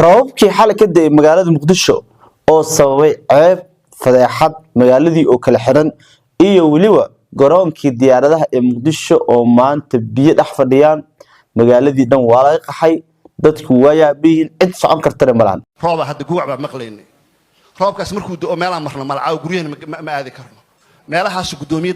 roobabkii xalay ka da'ay magaalada Muqdisho oo sababay ceeb fadeexad magaaladii oo kala xiran iyo waliba garoonkii diyaaradaha ee Muqdisho oo maanta biyo dhex fadhiyaan magaaladii dhan waa laga qaxay dadku waa yaabiin cid socon kartana malahan roob hadda guuc baa maqlaynay roobkaas markuu doo meelaha marna malcaaw guriyahana ma aadi karno meelahaas gudoomiye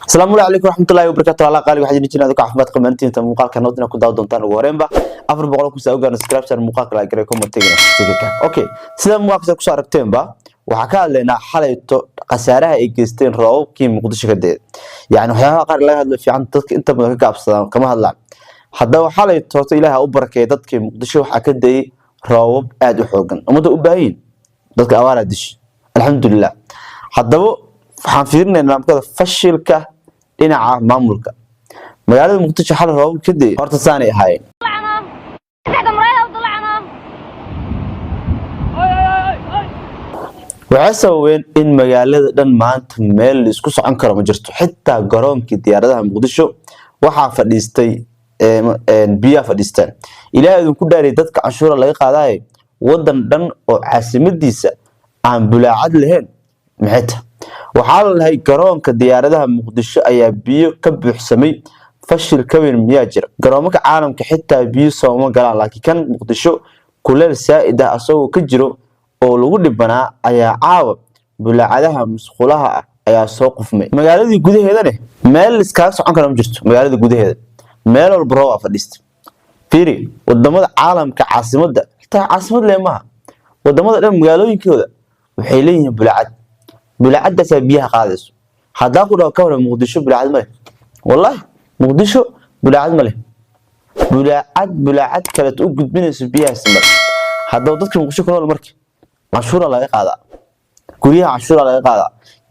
السلام عليكم ورحمة الله وبركاته الله قال واحد يجينا ذوق عفمات قمنتين تم مقال كان ودنا كدا دونتان ugu horeenba afar boqol ku soo gaarno subscribe muuqaalka la garay comment tigana okay sida muuqaalka ku soo aragteenba waxa ka hadlaynaa xalayto qasaaraha ay geysteen roobkii Muqdisho ka da'ay yaani waxyaabo qaar laga hadlo fiican dadka inta badan ka gaabsadaan kama hadlaan hadaba xalayto Ilaahay u barakeey dadka Muqdisho waxa ka da'ay roobab aad u xoogan umada u baahin dadka awaara dish alxamdulillah hadaba waxaan fiirinaynaa nidaamka fashilka dhinaca maamulka magaalada Muqdisho xal roob ka da'ay horta saanay ahaayeen waxay sababeen in magaalada dhan maanta meel isku socon karo ma jirto xitaa garoonkii diyaaradaha Muqdisho waxa fadhiistay biya fadhiistaan ilaahay idin ku dhaaray dadka cashuura laga qaadaay wadan dhan oo caasimadiisa aan bulaacad lahayn maxay waxaa la lahay garoonka diyaaradaha Muqdisho ayaa biyo ka buuxsamay fashil ka weyn miyaa jira garoomada caalamka xitaa biyo sooma galaan laakiin kan Muqdisho kuleel saa'id ah asagoo ka jiro oo lagu dhibanaa ayaa caawa bulaacadaha musqulaha ayaa soo qufmay magaaladii gudaheedana meel iska socon kara ma jirto magaalada gudaheeda meel walba roob fadhiistay fiiri wadamada caalamka caasimada xitaa caasimad leemaha wadamada dhan magaalooyinkooda waxay leeyihiin bulaacad bulaacadaas biyaha qaadayso hadaa ku dhaw ka hor Muqdisho bulaacad ma leh wallahi Muqdisho bulaacad ma leh bulaacad kale u gudbinayso biyaha simad hadaa dadka Muqdisho ku nool markii cashuura laga qaada guriyaha cashuura laga qaada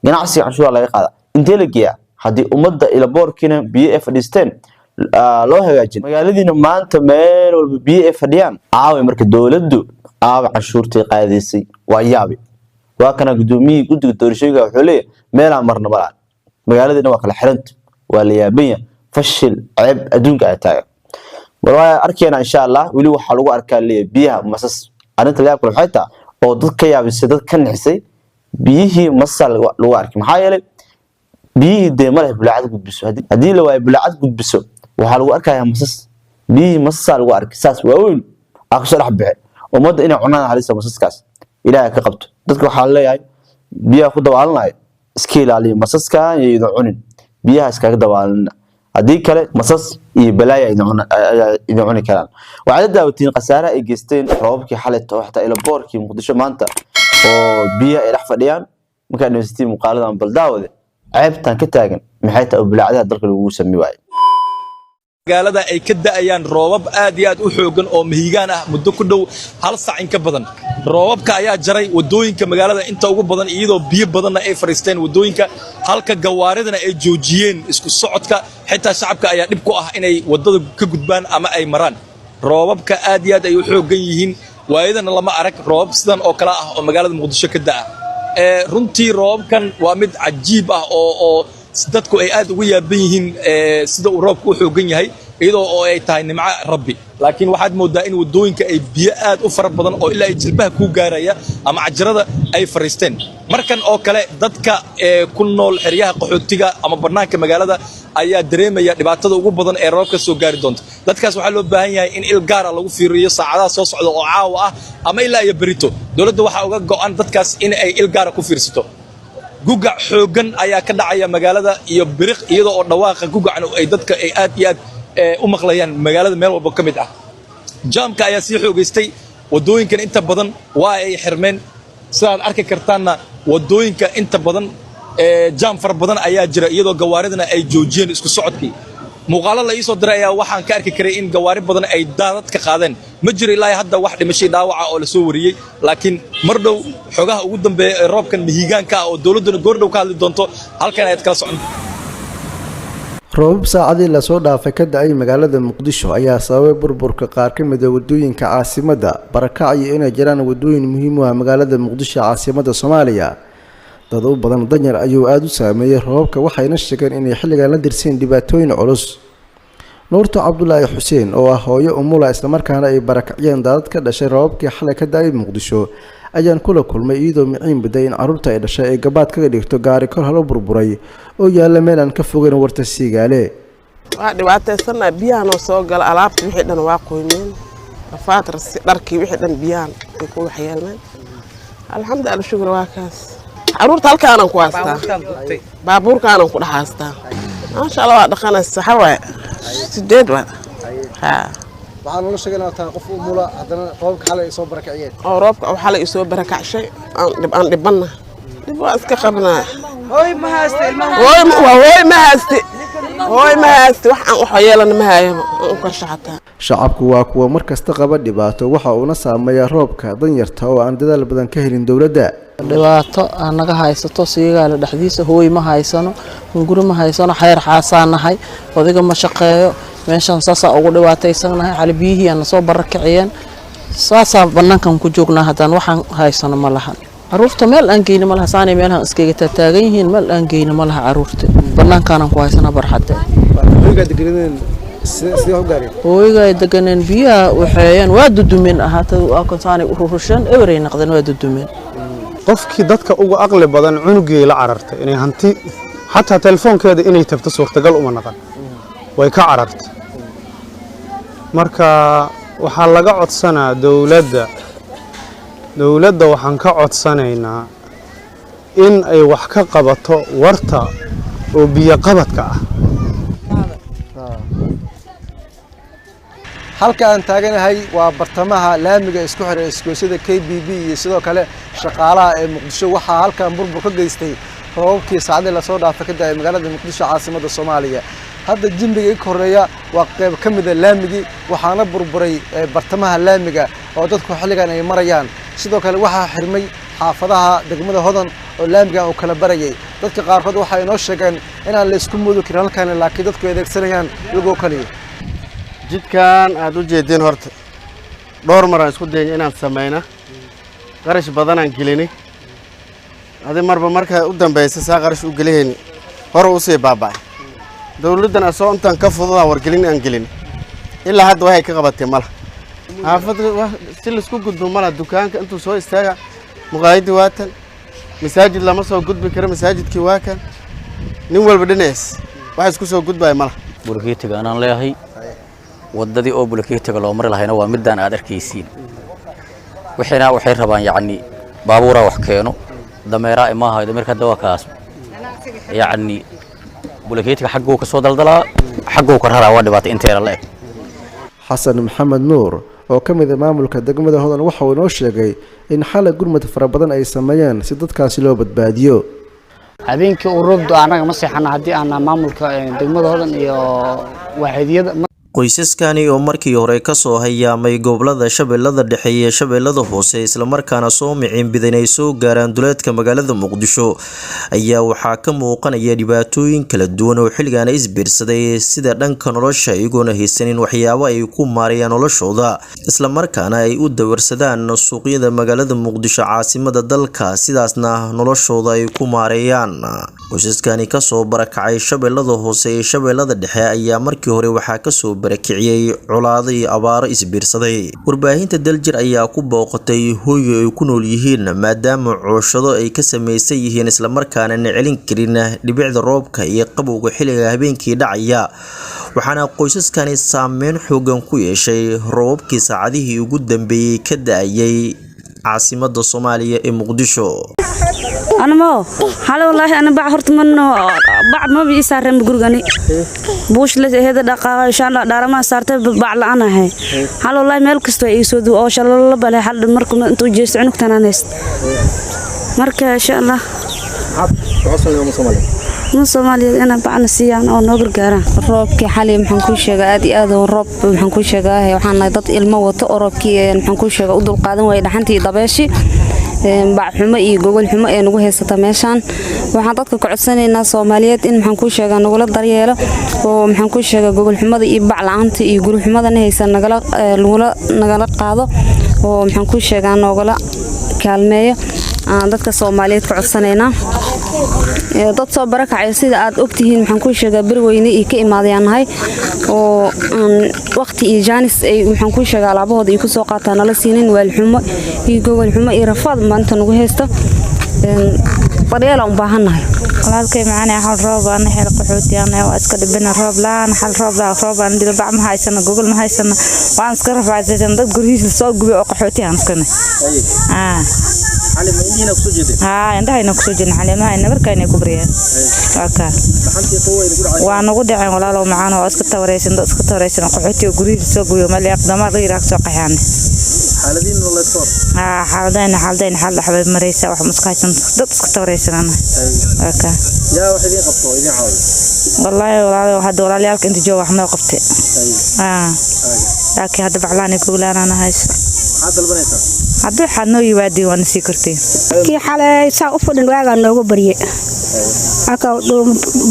ganacsiga cashuura laga qaada intee la geeyaa hadii umada ila boorkina biyo ay fadhiisteen loo hagaajin magaaladiina maanta meel walba biyo ay fadhiyaan aaway marka dawladdu aawa cashuurtii qaadaysay waa yaabi waa kana gudoomiye guddiga doorashooyinka wuxuu leeyahay meel aan marna malaan magaaladina waa kala xiranta waa la yaabaya fashil ceeb adduunka ay tahay walaa arkeena insha Allah wali waxa lagu arkaa leeyahay biyaha masas arinta la yaab waxay tahay oo dad ka yaabisay dad ka nixisay biyihii masal lagu arkay maxaa yeelay biyihii deemaleh bulaacad gudbiso hadii la waayo bulaacad gudbiso waxa lagu arkayaa masas biyihii masal lagu arkay saas waa weyn aqsar xabbe umada inay cunaan halisa masaskaas ilaahay ka qabto dadka waxa leeyahay biyaha ku dawaalanay iska ilaaliyo masaska iyo cunin biyaha iska dawaalan hadii kale masas iyo balaaya idin cuni karaan waxa daawatiin qasaaraha ay geysteen roobkii xalay xitaa ila boorkii Muqdisho maanta oo biyaha ay dhex fadhiyaan marka university muqaaladan baldaawade ceebtan ka taagan maxay tahay bulaacadaha dalka lagu sameeyay waay magaalada ay ka da'ayaan roobab aad iyo aad u xoogan oo mihigaan ah muddo ku dhow hal saac in ka badan roobabka ayaa jaray wadooyinka magaalada inta ugu badan iyadoo biyo badanna ay fariisteen wadooyinka halka gawaaridana ay joojiyeen isku socodka xitaa shacabka ayaa dhib ku ah inay wadada ka gudbaan ama ay maraan roobabka aad iyo aad ay u xoogan yihiin waayadana lama arag roobab sidan oo kala ah oo magaalada Muqdisho ka da'a runtii roobabkan waa mid cajiib ah oo dadku ay aad ugu yaaban yihiin sida uu roobku u xoogan yahay iyadoo oo ay tahay nimco rabbi laakiin waxaad moodaa in wadooyinka ay biyo aad u fara badan oo ilaa ay jilbaha ku gaaraya ama cajarada ay fariisteen markan oo kale dadka ku nool xeryaha qaxootiga ama barnaanka magaalada ayaa dareemaya dhibaatada ugu badan ee roobka soo gaari doonta dadkaas waxa loo baahan yahay in il gaar ah lagu fiiriyo saacadaha soo socda oo caawa ah ama ilaa iyo berito dawladda waxa uga go'an dadkaas in ay il gaar ah ku fiirsato guga xoogan ayaa ka dhacaya magaalada iyo biriq iyadoo oo dhawaaqa gugacan ay dadka ay aad iyo aad u maqlayaan magaalada meel walba ka mid ah jaamka ayaa sii xoogaystay wadooyinkan inta badan waa ay xirmeen sidaad arki kartaanna wadooyinka inta badan jaam far badan ayaa jira iyadoo gawaaridana ay joojiyeen isku socodkii muuqaalo la soo diray ayaa waxaan ka arki karay in gawaari badan ay daadad ka qaadeen ma jiro ilaa hadda wax dhimashay dhaawaca oo la soo wariyay laakiin mar dhow xogaha ugu dambeeya ee roobkan mihigaanka ah oo dawladuna goordhow ka hadli doonto halkan ay kala socon roobab saacadii la soo dhaafay ka da'ay magaalada Muqdisho ayaa sababay burburka qaar ka mid ah wadooyinka caasimada barakac iyo inay jiraan wadooyin muhiim u ah magaalada Muqdisho caasimada Soomaaliya dad u badan danyar ayuu aada u saameeyey roobabka waxayna sheegeen inay xilligan la dirseen dhibaatooyin culus. nuurto cabdulaahi xuseen oo ah hooyo umula islamarkaana ay barakaciyeen daadad ka dhashay roobabkii xalay ka da-ay muqdisho ayaan kula kulmay iyadoo miciin biday in carruurta ay dhashay ay gabaad kaga dhigto gaari kor halo burburay oo yaalla meel aan ka fogeyn warta Siigaale. waa dhibaataysanaa biyahanoo soo gala alaabta wixii dhan waa qoymeen rafaadras dharkii wixii dhan biyahan ay ku waxyeelmeen alxamdulilah shukr waa kaas carruurta halkaanan ku haystaa baabuurkaanan ku dhex haystaa maasha allah waa dhaqanaysa xawaa 8 waa waxaan noo sheegay inaan qof umula haddana roobka xalay soo barakaciyeen oo roobka xalay soo barakacshay aan dhibanna dib waa iska qabnaa hooy ma hayste waxaan wax yeelan ma hayo aan ka shaxataa. shacabku waa kuwa markasta qaba dhibaato waxa uuna saameeyaa roobka danyarta oo aan dadaal badan ka helin dawladda. dhibaato aan naga haysato Siigaale dhexdiisa hooy ma haysano guri ma haysano xeer xaasaanahay odayga ma shaqeeyo meeshan saasa ugu dhibaataysanahay xalbiyihii aan soo barakaciyeen saasa banaankan ku joognaa haddaan waxaan haysano ma laha carruurta meel aan geeyno ma laha saanay meelahan iskaga taagan yihiin meel aan geeyno ma laha carruurta banaankan ku haysana barxadda hooyga deganeen sidii u gaareen hooyga deganeen biyaha waxayeen waa dudumeen ahaatay waa kan saanay ururushan every naqdan waa dudumeen qofkii dadka ugu aqli badan cunugay la carartay inay hanti xataa telefoonkeeda inay tabto suurtagal uma naqan way ka carartay marka waxaa laga codsanaa dawladda waxaan ka codsanaynaa in ay wax ka qabato warta oo biyo qabadka ah. halka aan taaganahay waa bartamaha laamiga isku xiray isgoosida KBB iyo sidoo kale shaqaalaha ee Muqdisho waxaa halkan burbur ka geystay roobkii saacadii la soo dhaafay ka da-ay magaalada Muqdisho caasimadda Soomaaliya. hadda jimbiga ka horeeya waa qayb ka mid ah laamigi waxaana burburay bartamaha laamiga oo dadku xilligan ay marayaan sidoo kale waxaa xirmay xaafadaha degmada Hodan oo laamiga uu kala barayay dadka qaarkood waxay inoo sheegeen inaan la isku muddo karin halkan laakiin dadku ay adeegsanayaan lugo kaliya jidkan aad u jeedeen horta dhowr mar aan isku dayay inaan sameeyna qarash badan aan gelini adi marba marka u dambeysay saa qarash u galiheen hore u sii baabay dawladdan asoo intaan ka fududaa wargelin aan gelin ilaa hadda waxay ka qabatay malaha xaafadda si la isku gudbo malaha dukaanka intuu soo istaaga muqaayadii waatan masaajid lama soo gudbi karo masaajidkii waa kan nin walba dhinaciis waxa isku soo gudbay malaha bulkeetiga anaan leeyahay wadadii oo bulkeetiga loo mari lahayna waa midaan aad arkaysiin waxay rabaan yacni baabuura wax keeno dameera imaaha dameerka dawakaas yacni bulkeetiga xaguu ka soo daldalaa xaguu ka raraa waa dhibaato inteena la eg. xasan maxamed nuur oo ka mid ah maamulka degmada Hodan waxa uu inoo sheegay in xalay gurmad fara badan ay sameeyeen si dadkaasi loo badbaadiyo. habeenkii uu roobdo anaga ma seexana haddii aan maamulka degmada Hodan iyo waaxidiyada qoysaskani oo markii hore ka soo hayaamay gobolada Shabeellada Dhexe iyo Shabeellada Hoose isla markaana soo micin bidan ay soo gaaraan duleedka magaalada Muqdisho ayaa waxaa ka muuqanaya dhibaatooyin kala duwan oo xilligan isbiirsaday sida dhanka nolosha iyagoona haysanin waxyaabo ay ku maareeyaan noloshooda isla markaana ay u dawarsadaan suuqyada magaalada Muqdisho caasimada dalka sidaasna noloshooda ay ku maareeyaan. qoysaskani ka soo barakacay Shabeellada Hoose iyo Shabeellada Dhexe ayaa markii hore waxaa ka soo barakiciyay colaado iyo abaaro isbiirsaday. warbaahinta daljir ayaa ku booqatay hooyo ay ku nool yihiin maadaama cooshado ay ka samaysan yihiin isla markaana celin karin dhibicda roobka iyo qabowga xilliga habeenkii dhacaya waxaana qoysaskani saameyn xoogan ku yeeshay roobkii saacadihii ugu dambeeyay ka da-ayay caasimadda Soomaaliya ee Muqdisho. anamo hal wallahi ana bac horta manno bac ma bi saaran gurigani buush la heeda dhaqaa insha Allah dhaarama saartay bac la'aan ahay hal wallahi meel kasto ay soo duu oo shalal la balay hal markuu intuu jeesto cunugtana neest marka insha Allah Soomaaliya ana bacna siiyaan oo noo gargaaraan roobkii xalay maxaan ku sheegaa aad iyo aad oo roob maxaan ku sheegaa waxaan nahay dad ilmo wato oo roobkii maxaan ku sheegaa u dul qaadan way dhaxantii dabeeshi bac xumo iyo gogol xumo ee nagu haysata meeshan waxaan dadka ka codsanaynaa Soomaaliyeed in maxaan ku sheegaa nagula daryeelo oo maxaan ku sheegaa gogol xumada iyo bac la'aanta iyo guri xumadana haysan nagala qaado oo maxaan ku sheegaa nogala kaalmeeyo dadka Soomaaliyeed ku codsanaynaa dad soo barakacay sida aad ogtihiin waxaan ku sheegaa Beledweyne iyo ka imaadayanahay oo waqti iyo jaanis ay waxaan ku sheegaa alaabahooda ay ku soo qaataan nala siinin weel xumo iyo gogol xumo iyo rafaad maanta nagu haysto bareela u baahanahay walaalkay macaan hal roob aan hel qaxootiyaana waa iska dhibina roob laan hal roob aan dil bac ma haysana gogol ma haysana waan iska rafaadsan dad gurihiisa soo gubay oo qaxootiyaan iskana xalima indina ku soo jeedin indahayna ku soo jeedin xalima ay nabarkayna ku bariyeen waa nagu dhaceen walaalo macaan oo iska tawareysan qaxootiga gurihiisa soo gubay ma leeqdama qiiraaq soo qaxaan xaaladiin nolol soo xaaladayn xal xabad mareysa wax muskaasan dad iska tawareysan yaa wax idin qabto idin caawiyo wallahi walaalo hadda walaaliyalka inta jooga wax ma qabtay laakiin hadda baclaani ku laana hayso dalbanaysa hadda waxaad noo yimaadeen waan sii korteen kii xalay saa u fadhin waaga noogu bariye halka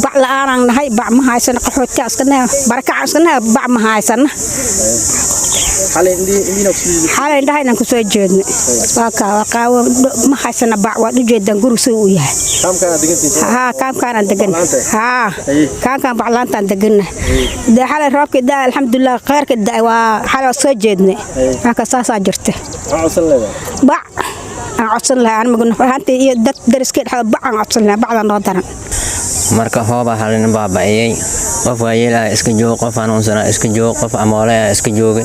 bac la'aan nahay bac ma haysan qaxooti askana barakac askana bac ma haysan xalay indhahayna ku soo jeednay waaka qaawo ma haysan bac waa ujeedan guriga uu yahay kaamkaan degan kaamkaan baclaantaan degan xalay roobka daa alxamdulillah khayrka daa waa xalay soo jeednay halka saasaa jirta bac aan codsan lahaa aan magno fahantii iyo dad dariskeed bac aan codsan lahaa bacda noo daran marka hooba halin baabaayay qof waayeel iska joog qof xanuunsan iska joog qof amoole iska joogay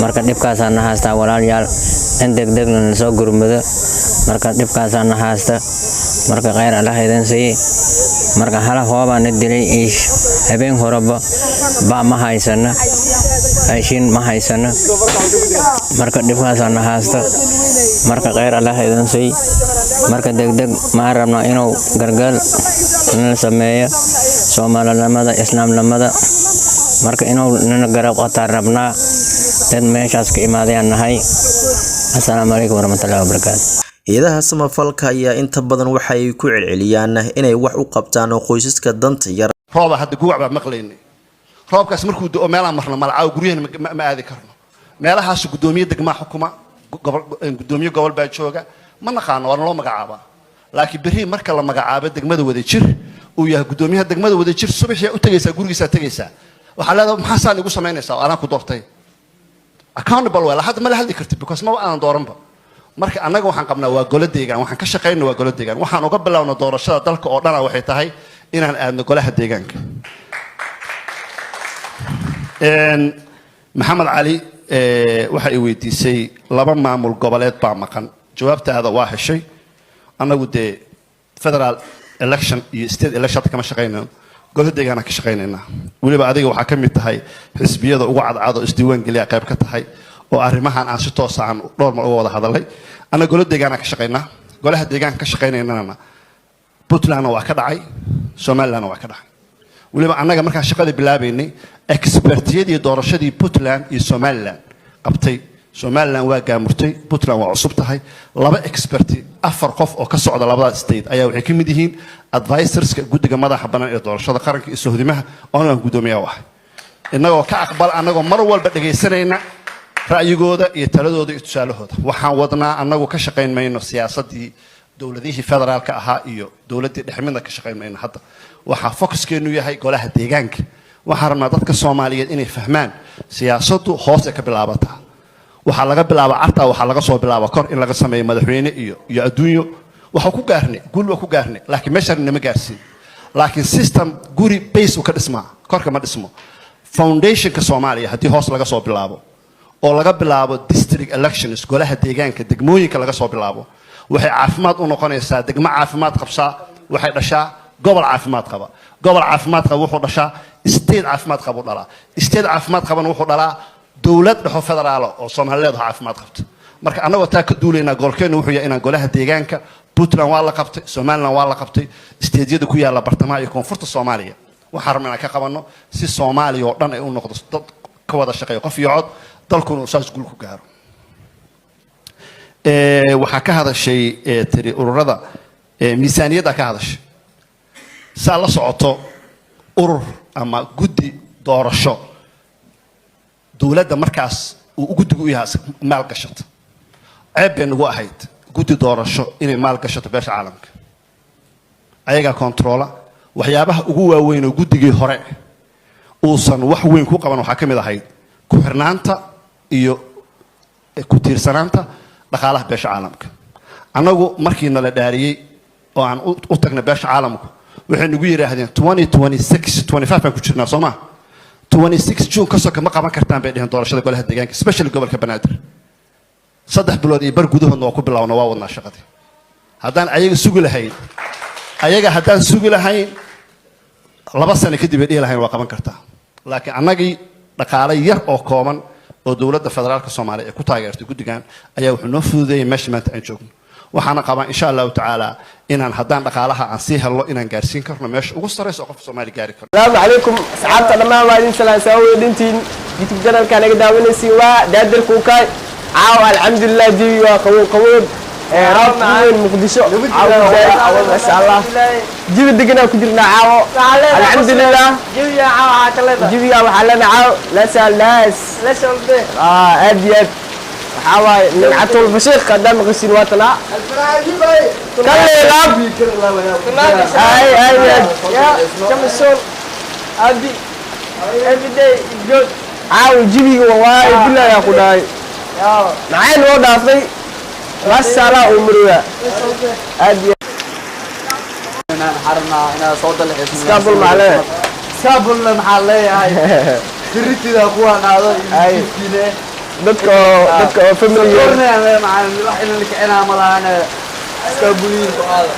marka dhibkaas aan haystaa walaalayaal in degdeg la soo gurmado marka dhibkaas aan haysta marka khayr Allah idin siiyo marka hala hooba na dilay ish habeen horaba ba ma haysana ayshin ma haysana marka dhibkaas aan haysta marka khayr Allah idin siiyo marka degdeg ma rabna inuu gargaar la sameeyo Soomaalnimada Islaamnimada marka inuu nana garab qatar rabnaa dad meeshaas ka imaadeen nahay assalaamu alaykum warahmatullaahi wabarakaatuh hay'adaha samafalka ayaa inta badan waxay ku celceliyaan inay wax u qabtaan qoysaska danta yar rooba hadda guuc baa maqlaynay roobkaas markuu doo meelaan marna malcaaw guryaheena ma aadi karno meelahaas gudoomiye degma xukuma gudoomiye gobol baa jooga ma naqaan waa loo magacaaba laakiin bari marka la magacaabo degmada Wadajir uu yahay gudoomiyaha degmada Wadajir subaxii u tagaysa gurigiisa tagaysa waxa leedahay maxaa saan igu sameynaysaa ana ku doortay accountable wala hadda ma la hadli kartid because ma aan dooranba marka anaga waxaan qabnaa waa golo deegaan waxaan ka shaqeynaa waa golo deegaan waxaan uga bilaawno doorashada dalka oo dhan waxay tahay inaan aadno golaha deegaanka maxamed cali waxa ay weydiisay laba maamul goboleed baa maqan jawaabtaada waa heshay anagu de federal election iyo state election kama shaqeynayno golo deegaana ka shaqeynayna waliba adiga waxa ka mid tahay xisbiyada ugu cadcad oo isdiiwaan geliya qayb ka tahay oo arrimahan aan si toos ah dhowr mar uga wada hadalay ana golo deegaana ka shaqeynaa golaha deegaanka ka shaqeynaynana Puntland waa ka dhacay Somaliland waa ka dhacay waliba anaga markaan shaqada bilaabaynay expertiyadii doorashadii Puntland iyo Somaliland qabtay Somaliland waa gaamurtay Puntland waa cusub tahay laba experti afar qof oo ka socda labada state ayaa waxay ka mid yihiin advisorska guddiga madaxa banaan ee doorashada qaranka iyo sohdimaha oo aan gudoomiyaha wahay inagoo ka aqbal anagoo mar walba dhageysanayna ra'yigooda iyo taladooda iyo tusaalahooda waxaan wadnaa anagu ka shaqeyn mayno siyaasadii dowladihii federaalka ahaa iyo dowladii dhexmidna ka shaqeyn mayno hadda waxa focuskeenu yahay golaha deegaanka waxaan rabnaa dadka Soomaaliyeed inay fahmaan siyaasaddu hoos ka bilaabataa waxa laga bilaabo carta waxa laga soo bilaabo kor in laga sameeyo madaxweyne iyo adduunyo waxa ku gaarnay gulba ku gaarnay laakiin meeshan nama gaarsin laakiin system guri base u ka dhismaa korka ma dhismo foundation ka Soomaaliya hadii hoos laga soo bilaabo oo laga bilaabo district elections golaha deegaanka degmooyinka laga soo bilaabo waxay caafimaad u noqonaysaa degmo caafimaad qabsa waxay dhashaa gobol caafimaad qaba gobol caafimaad qaba wuxuu dhashaa state caafimaad qaba u dhalaa state caafimaad qaban wuxuu dhalaa dowlad dhaxo federaal oo Soomaaliyeed caafimaad qabta marka anagu taa ka duuleynaa goolkeenu wuxuu yahay inaan golaha deegaanka Puntland waa la qabtay Somaliland waa la qabtay state-yada ku yaala bartamaha iyo koonfurta Soomaaliya waxaan rabnaa ka qabanno si Soomaaliya oo dhan ay u noqdo dad ka wada shaqeeyo qof iyo cod dalkuna saas guul ku gaaro waxa ka hadashay tiri ururada miisaaniyada ka hadashay saa la socoto urur ama guddi doorasho dowladda markaas uu guddigu yahay maal gashata ceeb bay nagu ahayd guddi doorasho inay maal gashato beesha caalamka ayagaa kontroola waxyaabaha ugu waaweyn oo guddigii hore uusan wax weyn ku qaban waxaa ka mid ahayd ku xirnaanta iyo ku tiirsanaanta dhaqaalaha beesha caalamka annagu markii nala dhaariyey oo aan u tagnay beesha caalamku waxay nagu yidhaahdeen 2026 25 baan ku jirnaa soo maa 26 June ka soka ma qaban kartaan bay dheheen doorashada golaha deegaanka especially gobolka Banaadir 3 bilood iyo bar gudahoodna waa ku bilaawna waa wadnaa shaqadii haddaan ayaga sugi lahayn haddaan sugi lahayn 2 sano kadib ay dhihi lahayn waa qaban kartaa laakiin annagii dhaqaale yar oo kooban oo dowladda federaalka Soomaaliya ay ku taageertay guddigan ayaa wuxuu noo fududeeyay meesha maanta aan joogno waxaana qabaa insha Allah taala inaan haddaan dhaqaalaha aan sii helno inaan gaarsiin karno meesha ugu sareysa oo qof Soomaali gaari karo السلام عليكم أصحابنا لما ما يدين سلام سووا دينتين يوتيوب channel كان يقدر من سوا دادر كوكاي عاو الحمد لله جيبي وقوود راب من مقدسو عاو ما شاء الله جيبي دقنا كجرنا عاو الحمد لله جيبي يا عاو عتلنا جيبي يا وحلنا عاو لا سال ناس لا سال ده أديت حواي من عطول بشيخ قدام غسيل وطلع كله لاب أي يا كم السول أدي every day good عاو جيبي وواي بالله يا خداي معين وضع في غسالة أمرية أدي أنا حرنا أنا صوت الحسن سكابل معلاه سكابل محلي هاي كريتي ذا أخوان هذا يجيبني dadka family أنا مع الواحد اللي كأنا ملانا سكابلين هذا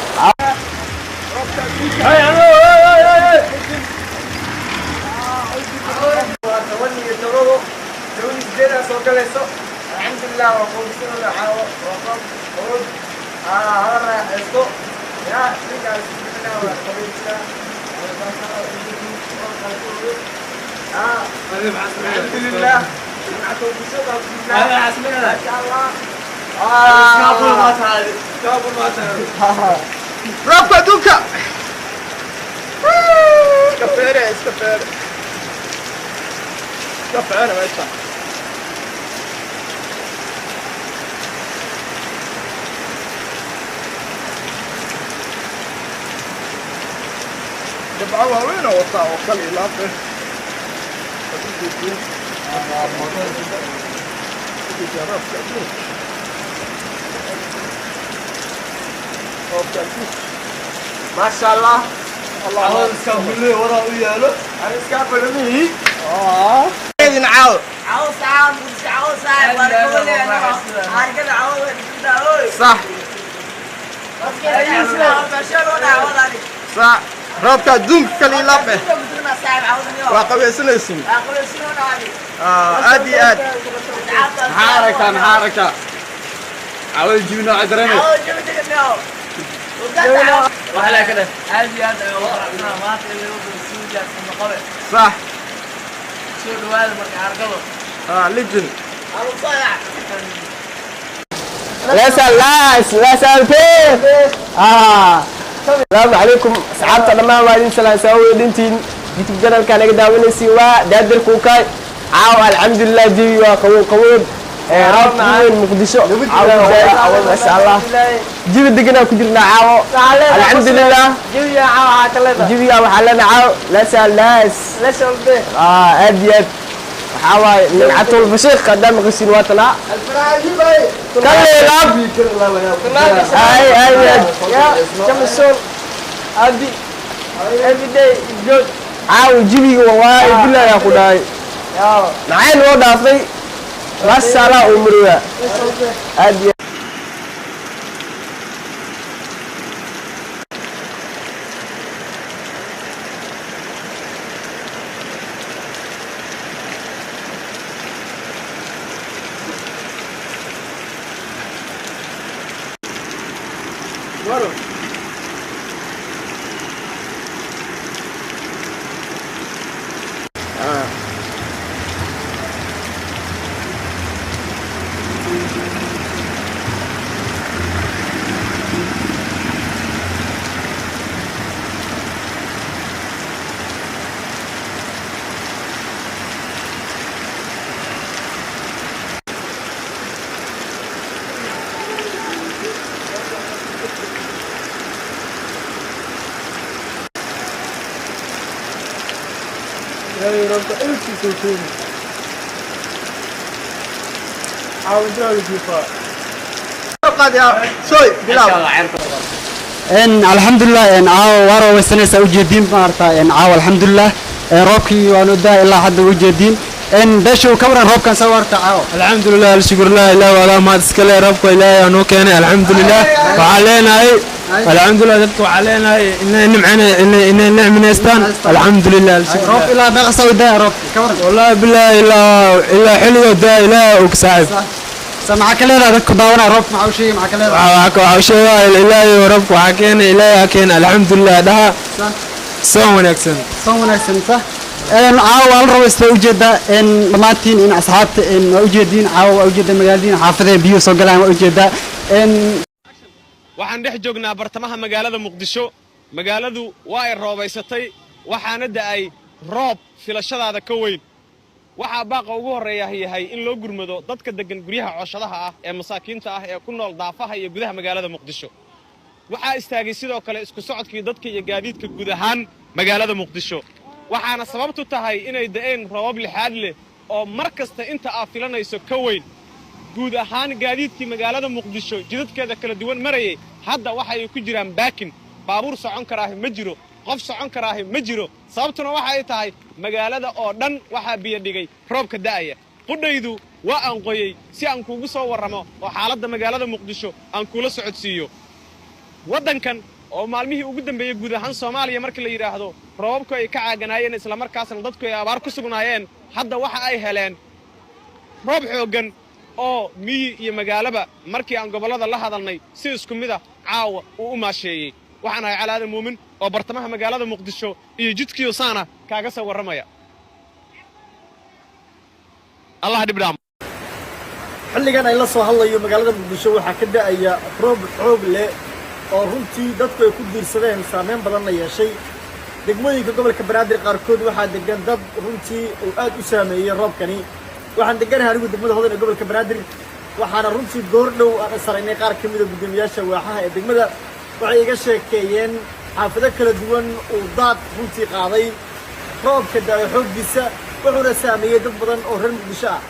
هاي الحمد لله وقول بسم الله وقول قول هذا اسكو يا رجال بسم الله وقول الحمد لله هذا عسمنا ان شاء الله اسكابل ما تعالي اسكابل ما تعالي ربا دوكا اسكابيري اسكابيري اسكابيري ما يطلع دفعوا وين وصل إلى آخر ما شاء الله الله اسكابل لي ورا وياله انا اسكابل لي اذن عاود عاود ساعه عاود ساعه بارك لي انا هرجع عاود صح صح رابطة دونك كلي لابه وقبيسنا اسم ادي اد حركة عاود جيبنا عذرنا وهلا كده ادي اد وقرنا ما اللي هو السوجة في المقابل صح شو دوال مركي عرقله لجن لا سال لا سال كيف السلام عليكم أصحابنا لما ما يدين سلام سووا دينتين يوتيوب channel كان يقدر من سوا دادر كوكاي عاو الحمد لله جيبي وقوود راب من مقدسو عاو ما شاء الله جيبي دقنا كجرنا عاو الحمد لله جيبي يا عاو عتلنا جيبي يا وحلنا عاو لا سال ناس لا سال ده أديت حواي من عطول بشيخ قدام غسيل وطلع كله لاب أي يا كم السول أدي every day good عاو جيبي وواي بالله يا خداي معين وضع في غسالة أمرية أدي إلهي رب إلتي سوتوني عاود هذا الجفاء قد يا شوي بلال إن الحمد لله إن عاو وارو وسنة سوجدين مارتا إن عاو الحمد لله روبكي ونودا إلا حد وجدين إن بشو كورا روب كان سوارتا عاو الحمد لله الشكر لله إله ولا ما تسكلي ربك إله أنو كان الحمد لله وعلينا أي الحمد لله ذلك وعلينا إن معنا إن نعم نستان الحمد لله الشكر روب إلا ما قصوا دا روب كورا والله بالله إلا حلو دا إله وكسعد سمعك لنا ذلك داونا روب معه شيء معك لنا معه شيء إلهي وربك وحكينا إلهي أكين الحمد لله ده سوون أكسن صح إن عاو الرو استوجد إن ماتين إن أصحاب إن وجدين عاو وجد مجالدين حافظين بيو سجلان وجد إن waxaan dhex joognaa bartamaha magaalada Muqdisho magaaladu waa ay roobaysatay waxaana da'ay roob filashadaada ka weyn waxa baaqa ugu horeeya yahay in loo gurmado dadka degan guryaha cooshadaha ah ee masaakiinta ah ee ku nool daafaha iyo gudaha magaalada Muqdisho waxa istaagay sidoo kale isku socodkii dadka iyo gaadiidka guud ahaan magaalada Muqdisho waxaana sababtu tahay inay da'een roobab lixaad leh oo mar kasta inta aad filanayso ka weyn guud ahaan gaadiidkii magaalada Muqdisho jidadkeeda kala duwan marayay hadda waxa ay ku jiraan baakin baabuur socon karaahay ma jiro qof socon karaahay ma jiro sababtuna waxa ay tahay magaalada oo dhan waxa biyo dhigay roobka da'aya qudhaydu waa aan qoyay si aan kuugu soo warramo oo xaaladda magaalada Muqdisho aan kula socodsiiyo wadankan oo maalmihii ugu dambeeyay guud ahaan Soomaaliya markii la yiraahdo roobabku ay ka caaganaayeen isla markaasna dadku ay abaar ku sugnaayeen hadda waxa ay heleen roob xoogan oo miyi iyo magaalaba markii aan gobolada la hadalnay si isku mid ah caawa uu u maasheeyay waxaan ahay Calaada Muumin oo bartamaha magaalada Muqdisho iyo jidkiyo saana kaaga soo warramaya Allah dhibdhaam xilligan ay la soo hadlayo magaalada Muqdisho waxa ka da'aya roob xoog leh oo runtii dadku ay ku diirsadeen saameyn badan yeeshay degmooyinka gobolka Banaadir qaarkood waxa degan dad runtii oo aad u saameeyay roobkani waxaan deganahay anigu degmada Hodan ee gobolka Banaadir waxaana runtii goor dhow aan saraynay qaar ka mid ah gudoomiyaasha waaxaha ee degmada waxay iga sheekeeyeen xaafado kala duwan oo daad runtii qaaday roobka da'ay xooggiisa wuxuuna saameeyay dad badan oo reer Muqdisho ah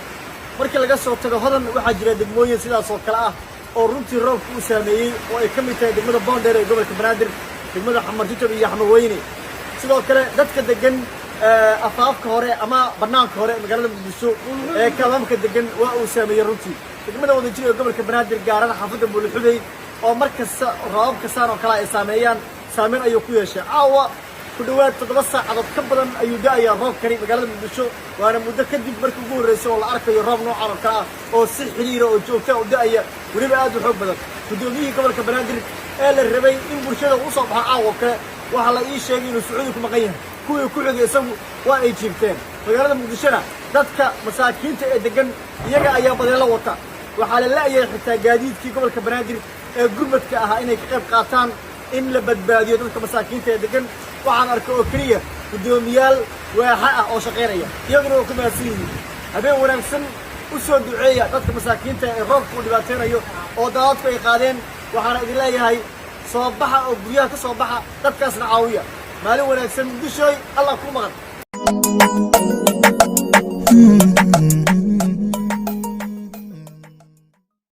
markii laga soo tago Hodan waxaa jira degmooyin sidaas oo kale ah oo runtii roobku u saameeyay oo ay ka mid tahay degmada Boondheer ee gobolka Banaadir degmada Xamar Jajab iyo Axmed Weyne sidoo kale dadka degan afaafka hore ama banaanka hore magaalada Muqdisho ee kalaamka degan waa uu saameeyay runtii degmada wadajir ee gobolka Banaadir gaar ahaan xaafadda Buulxubey oo markasta roobka saan oo kale ay saameeyaan saameyn ayuu ku yeeshay caawa ku dhawaad 7 saacadood ka badan ayuu da'ayaa roobkani magaalada Muqdisho waana muddo kadib markii ugu horeysay oo la arkayo roob noocan oo kale ah oo si xiriira oo joogto ah u da'aya weliba aad u xoog badan gudoomiyihii gobolka Banaadir ee la rabay in bulshada u soo baxo caawa kale waxa la ii sheegay inuu Sacuudi ku maqan yahay kuwii ku xigay isagu waa ay jiifteen magaalada Muqdishona dadka masaakiinta ee degan iyaga ayaa badeelo wata waxa la la'yahay xitaa gaadiidkii gobolka Banaadir ee gurmadka ahaa inay ka qayb qaataan in la badbaadiyo dadka masaakiinta ee degan waxaan arkay oo kaliya gudoomiyaal waaxa ah oo shaqeynaya iyaguna oo ku maasin yihiin habeen wanaagsan u soo duceeya dadka masaakiinta ee roobku dhibaateynayo oo daadadku ay qaadeen waxaana idin leeyahay soo baxa oo guryaha ka soo baxa dadkaasna caawiya maalin wanaagsan Muqdisho Allah ku maqan